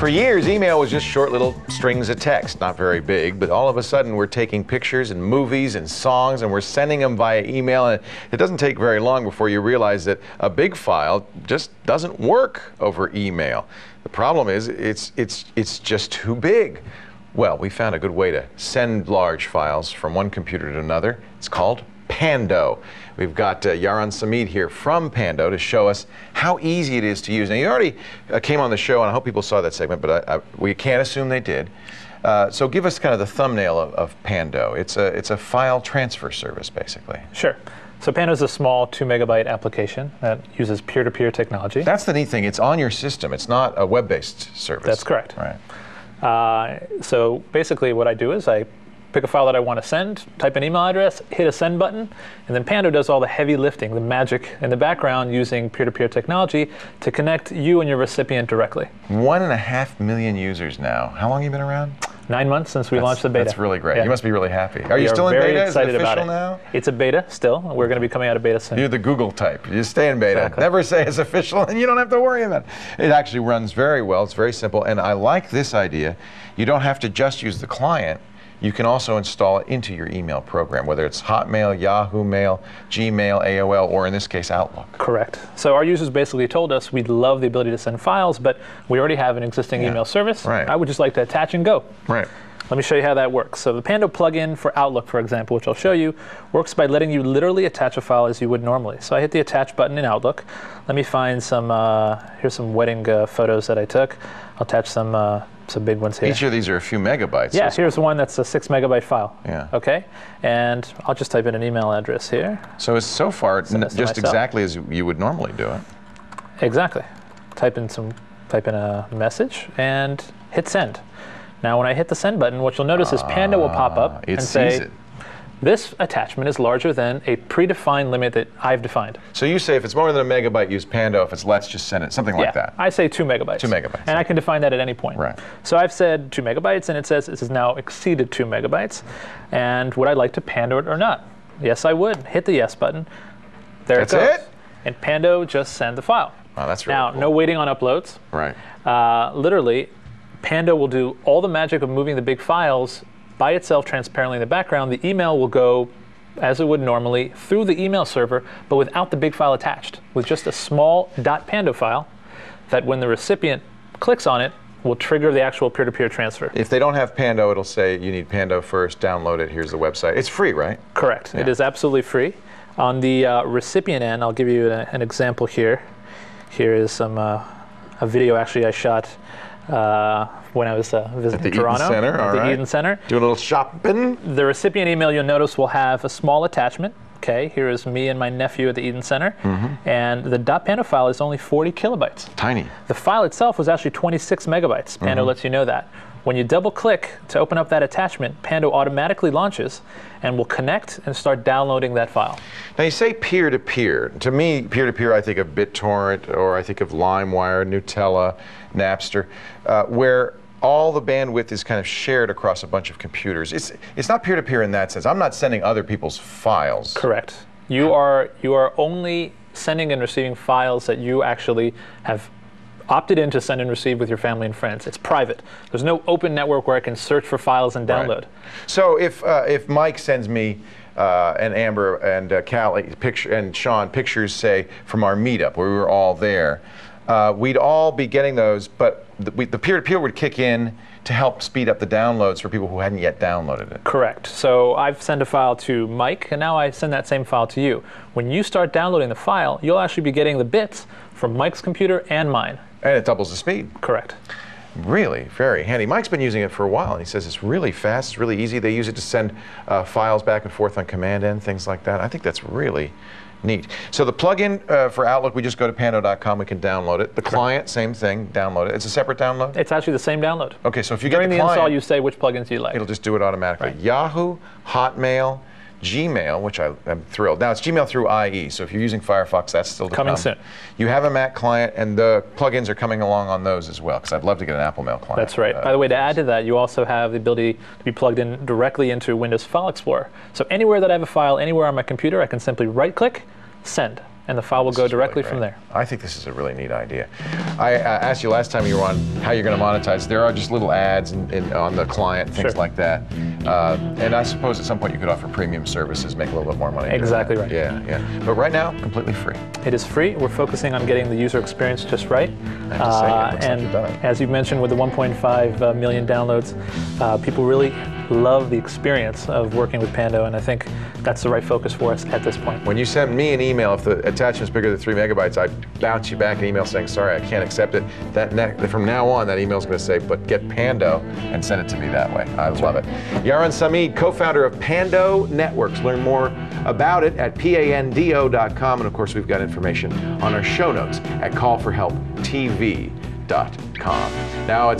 For years, email was just short little strings of text, not very big, but all of a sudden we're taking pictures and movies and songs and we're sending them via email, and it doesn't take very long before you realize that a big file just doesn't work over email. The problem is it's just too big. Well, we found a good way to send large files from one computer to another. It's called Pando. We've got Yaron Samid here from Pando to show us how easy it is to use. Now, you already came on the show, and I hope people saw that segment, but we can't assume they did. So give us kind of the thumbnail of Pando. It's a file transfer service, basically. Sure. So Pando is a small 2 megabyte application that uses peer-to-peer technology. That's the neat thing. It's on your system. It's not a web-based service. That's correct. Right. So basically what I do is I pick a file that I want to send, type an email address, hit a send button, and then Pando does all the heavy lifting, the magic in the background using peer-to-peer technology to connect you and your recipient directly. 1.5 million users now. How long have you been around? 9 months since we launched the beta. That's really great. Yeah. You must be really happy. Are you still in very beta? Excited Is it official about it. now? It's a beta still. We're going to be coming out of beta soon. You're the Google type. You stay in beta. Exactly. Never say it's official, and you don't have to worry about it. It actually runs very well. It's very simple, and I like this idea. You don't have to just use the client. You can also install it into your email program, whether it's Hotmail, Yahoo Mail, Gmail, AOL, or in this case, Outlook. Correct. So our users basically told us we'd love the ability to send files, but we already have an existing email service. Right. I would just like to attach and go. Right. Let me show you how that works. So the Pando plugin for Outlook, for example, which I'll show you, works by letting you literally attach a file as you would normally. So I hit the attach button in Outlook. Let me find some, here's some wedding photos that I took. I'll attach some big ones here. Each of these are a few megabytes. Yeah, here's one that's a 6 megabyte file. Yeah. Okay, and I'll just type in an email address here. So it's so far just exactly as you would normally do it. Exactly. Type in a message and hit send. Now, when I hit the send button, what you'll notice is Pando will pop up and say, this attachment is larger than a predefined limit that I've defined. So you say if it's more than a megabyte, use Pando. If it's less, just send it. Something like that. I say 2 megabytes. 2 megabytes. And I can define that at any point. Right. So I've said 2 megabytes, and it says this has now exceeded 2 megabytes. And would I like to Pando it or not? Yes, I would. Hit the yes button. There it goes. That's it? And Pando just send the file. Wow, that's really Now, cool. no waiting on uploads. Right. Literally, Pando will do all the magic of moving the big files by itself transparently in the background. The email will go as it would normally through the email server, but without the big file attached, with just a small .pando file that when the recipient clicks on it, will trigger the actual peer-to-peer transfer. If they don't have Pando, it'll say you need Pando first, download it, here's the website. It's free, right? Correct. Yeah. It is absolutely free. On the recipient end, I'll give you an example here. Here is a video actually I shot when I was visiting Toronto. At the Eden Center. Doing a little shopping. The recipient email, you'll notice, will have a small attachment. Okay, here is me and my nephew at the Eden Center. And the .pando file is only 40 kilobytes. Tiny. The file itself was actually 26 megabytes. Pando lets you know that. When you double click to open up that attachment, Pando automatically launches and will connect and start downloading that file. Now you say peer-to-peer. To me, peer-to-peer, I think of BitTorrent, or I think of LimeWire, Nutella, Napster, where all the bandwidth is kind of shared across a bunch of computers. It's not peer-to-peer in that sense. I'm not sending other people's files. Correct. You are only sending and receiving files that you actually have opted in to send and receive with your family and friends. It's private. There's no open network where I can search for files and download. Right. So if Mike sends me and Amber and Callie and Sean pictures, say, from our meetup where we were all there, we'd all be getting those, but the peer-to-peer would kick in to help speed up the downloads for people who hadn't yet downloaded it. Correct. So I've sent a file to Mike, and now I send that same file to you. When you start downloading the file, you'll actually be getting the bits from Mike's computer and mine. And it doubles the speed. Correct. Really, very handy. Mike's been using it for a while, and he says it's really fast, it's really easy. They use it to send files back and forth on command end, things like that. I think that's really neat. So the plugin for Outlook, we just go to pando.com, we can download it. The client, same thing, download it. It's a separate download? It's actually the same download. Okay, so if you get During the the client, install, you say which plugins you like. It'll just do it automatically. Right. Yahoo, Hotmail, Gmail, which I'm thrilled. Now, it's Gmail through IE, so if you're using Firefox, that's still to coming come. soon. You have a Mac client, and the plugins are coming along on those as well, because I'd love to get an Apple Mail client. That's right. By the way, to add to that, you also have the ability to be plugged in directly into Windows File Explorer. So anywhere that I have a file, anywhere on my computer, I can simply right-click, send. and the file will go This is really directly from great. there. I think this is a really neat idea. I asked you last time you were on how you're going to monetize. There are just little ads on the client, things Sure. like that. And I suppose at some point you could offer premium services, make a little bit more money. doing Exactly that. right. Yeah, yeah. But right now, completely free. It is free. We're focusing on getting the user experience just right. I have to say, it looks like and you've done it. as you mentioned, with the 1.5 million downloads, people really love the experience of working with Pando, and I think that's the right focus for us at this point. When you send me an email, if the attachment's bigger than 3 megabytes, I bounce you back an email saying, sorry, I can't accept it. From now on, that email's going to say, but get Pando, and send it to me that way. I love it. Yaron Samid, co-founder of Pando Networks. Learn more about it at pando.com, and of course, we've got information on our show notes at callforhelptv.com. Now it's